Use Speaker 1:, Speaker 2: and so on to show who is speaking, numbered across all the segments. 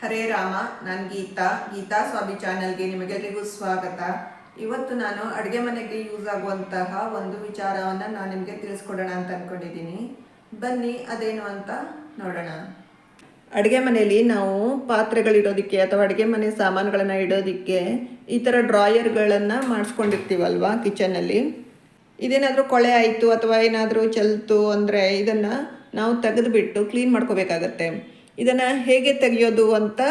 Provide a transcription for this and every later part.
Speaker 1: ಹರೇ ರಾಮ. ನಾನು ಗೀತಾ ಸ್ವಾಮಿ ಚಾನಲ್ಗೆ ನಿಮಗೆಲ್ಲರಿಗೂ ಸ್ವಾಗತ. ಇವತ್ತು ನಾನು ಅಡುಗೆ ಮನೆಗೆ ಯೂಸ್ ಆಗುವಂತಹ ಒಂದು ವಿಚಾರವನ್ನು ನಾನು ನಿಮಗೆ ತಿಳಿಸ್ಕೊಡೋಣ ಅಂತ ಅಂದ್ಕೊಂಡಿದ್ದೀನಿ. ಬನ್ನಿ ಅದೇನು ಅಂತ ನೋಡೋಣ. ಅಡುಗೆ ಮನೆಯಲ್ಲಿ ನಾವು ಪಾತ್ರೆಗಳಿಡೋದಕ್ಕೆ ಅಥವಾ ಅಡುಗೆ ಮನೆ ಸಾಮಾನುಗಳನ್ನು ಇಡೋದಕ್ಕೆ ಈ ಥರ ಡ್ರಾಯರ್ಗಳನ್ನು ಮಾಡಿಸ್ಕೊಂಡಿರ್ತೀವಲ್ವ ಕಿಚನಲ್ಲಿ. ಇದೇನಾದರೂ ಕೊಳೆ ಆಯಿತು ಅಥವಾ ಏನಾದರೂ ಚೆಲ್ತು ಅಂದರೆ ಇದನ್ನು ನಾವು ತೆಗೆದುಬಿಟ್ಟು ಕ್ಲೀನ್ ಮಾಡ್ಕೋಬೇಕಾಗತ್ತೆ. ಇದನ್ನು ಹೇಗೆ ತೆಗೆಯೋದು ಅಂತ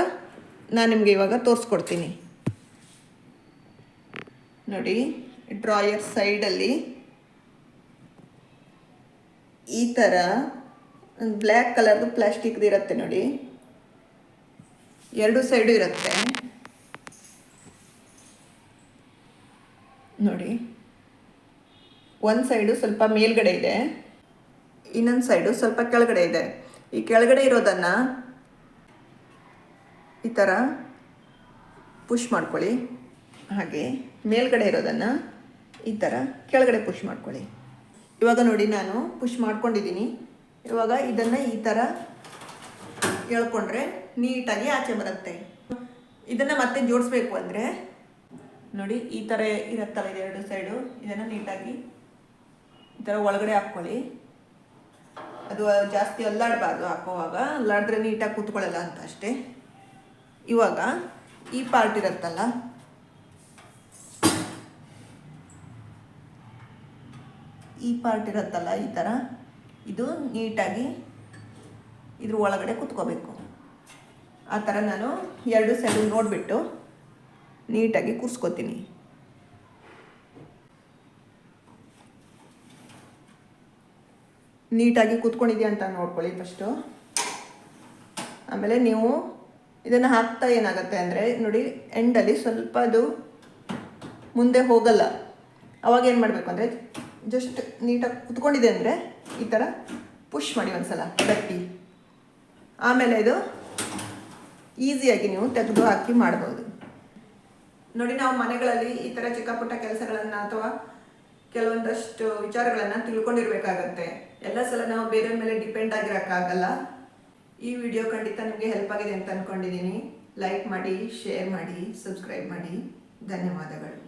Speaker 1: ನಾನು ನಿಮಗೆ ಇವಾಗ ತೋರಿಸ್ಕೊಡ್ತೀನಿ. ನೋಡಿ, ಡ್ರಾಯರ್ ಸೈಡಲ್ಲಿ ಈ ಥರ ಬ್ಲ್ಯಾಕ್ ಕಲರ್ದು ಪ್ಲಾಸ್ಟಿಕ್ದು ಇರುತ್ತೆ ನೋಡಿ, ಎರಡು ಸೈಡು ಇರುತ್ತೆ ನೋಡಿ. ಒಂದು ಸೈಡು ಸ್ವಲ್ಪ ಮೇಲ್ಗಡೆ ಇದೆ, ಇನ್ನೊಂದು ಸೈಡು ಸ್ವಲ್ಪ ಕೆಳಗಡೆ ಇದೆ. ಈ ಕೆಳಗಡೆ ಇರೋದನ್ನು ಈ ಥರ ಪುಷ್ ಮಾಡ್ಕೊಳ್ಳಿ, ಹಾಗೆ ಮೇಲ್ಗಡೆ ಇರೋದನ್ನು ಈ ಥರ ಕೆಳಗಡೆ ಪುಷ್ ಮಾಡ್ಕೊಳ್ಳಿ. ಇವಾಗ ನೋಡಿ, ನಾನು ಪುಷ್ ಮಾಡ್ಕೊಂಡಿದ್ದೀನಿ. ಇವಾಗ ಇದನ್ನು ಈ ಥರ ಎಳ್ಕೊಂಡ್ರೆ ನೀಟಾಗಿ ಆಚೆ ಬರುತ್ತೆ. ಇದನ್ನು ಮತ್ತೆ ಜೋಡಿಸ್ಬೇಕು ಅಂದರೆ ನೋಡಿ, ಈ ಥರ ಇರುತ್ತಲ್ಲ ಇದು ಎರಡು ಸೈಡು, ಇದನ್ನು ನೀಟಾಗಿ ಈ ಥರ ಒಳಗಡೆ ಹಾಕ್ಕೊಳ್ಳಿ. ಅದು ಜಾಸ್ತಿ ಅಲ್ಲಾಡಬಾರ್ದು, ಹಾಕೋವಾಗ ಅಲ್ಲಾಡಿದ್ರೆ ನೀಟಾಗಿ ಕೂತ್ಕೊಳ್ಳಲ್ಲ ಅಂತ ಅಷ್ಟೇ. ಇವಾಗ ಈ ಪಾರ್ಟ್ ಇರುತ್ತಲ್ಲ, ಈ ಥರ ಇದು ನೀಟಾಗಿ ಇದ್ರ ಒಳಗಡೆ ಕೂತ್ಕೋಬೇಕು. ಆ ಥರ ನಾನು ಎರಡು ಸೈಡು ನೋಡಿಬಿಟ್ಟು ನೀಟಾಗಿ ಕೂರಿಸ್ಕೋತೀನಿ. ನೀಟಾಗಿ ಕೂತ್ಕೊಂಡಿದೆಯಾ ಅಂತ ನೋಡ್ಕೊಳ್ಳಿ ಫಸ್ಟು. ಆಮೇಲೆ ನೀವು ಇದನ್ನು ಹಾಕ್ತಾ ಏನಾಗುತ್ತೆ ಅಂದರೆ ನೋಡಿ, ಎಂಡಲ್ಲಿ ಸ್ವಲ್ಪ ಅದು ಮುಂದೆ ಹೋಗಲ್ಲ. ಅವಾಗ ಏನು ಮಾಡಬೇಕು ಅಂದರೆ ಜಸ್ಟ್ ನೀಟಾಗಿ ಕೂತ್ಕೊಂಡಿದೆ ಅಂದರೆ ಈ ಥರ ಪುಷ್ ಮಾಡಿ ಒಂದ್ಸಲ ಗಟ್ಟಿ. ಆಮೇಲೆ ಇದು ಈಸಿಯಾಗಿ ನೀವು ತೆಗೆದು ಹಾಕಿ ಮಾಡ್ಬೋದು. ನೋಡಿ, ನಾವು ಮನೆಗಳಲ್ಲಿ ಈ ಥರ ಚಿಕ್ಕ ಪುಟ್ಟ ಕೆಲಸಗಳನ್ನು ಅಥವಾ ಕೆಲವೊಂದಷ್ಟು ವಿಚಾರಗಳನ್ನು ತಿಳ್ಕೊಂಡಿರ್ಬೇಕಾಗತ್ತೆ. ಎಲ್ಲ ಸಲ ನಾವು ಬೇರೆ ಮೇಲೆ ಡಿಪೆಂಡ್ ಆಗಿರೋಕ್ಕಾಗಲ್ಲ. ಈ ವಿಡಿಯೋ ಖಂಡಿತ ನಿಮಗೆ ಹೆಲ್ಪ್ ಆಗಿದೆ ಅಂತ ಅಂದ್ಕೊಂಡಿದ್ದೀನಿ. ಲೈಕ್ ಮಾಡಿ, ಶೇರ್ ಮಾಡಿ, ಸಬ್ಸ್ಕ್ರೈಬ್ ಮಾಡಿ. ಧನ್ಯವಾದಗಳು.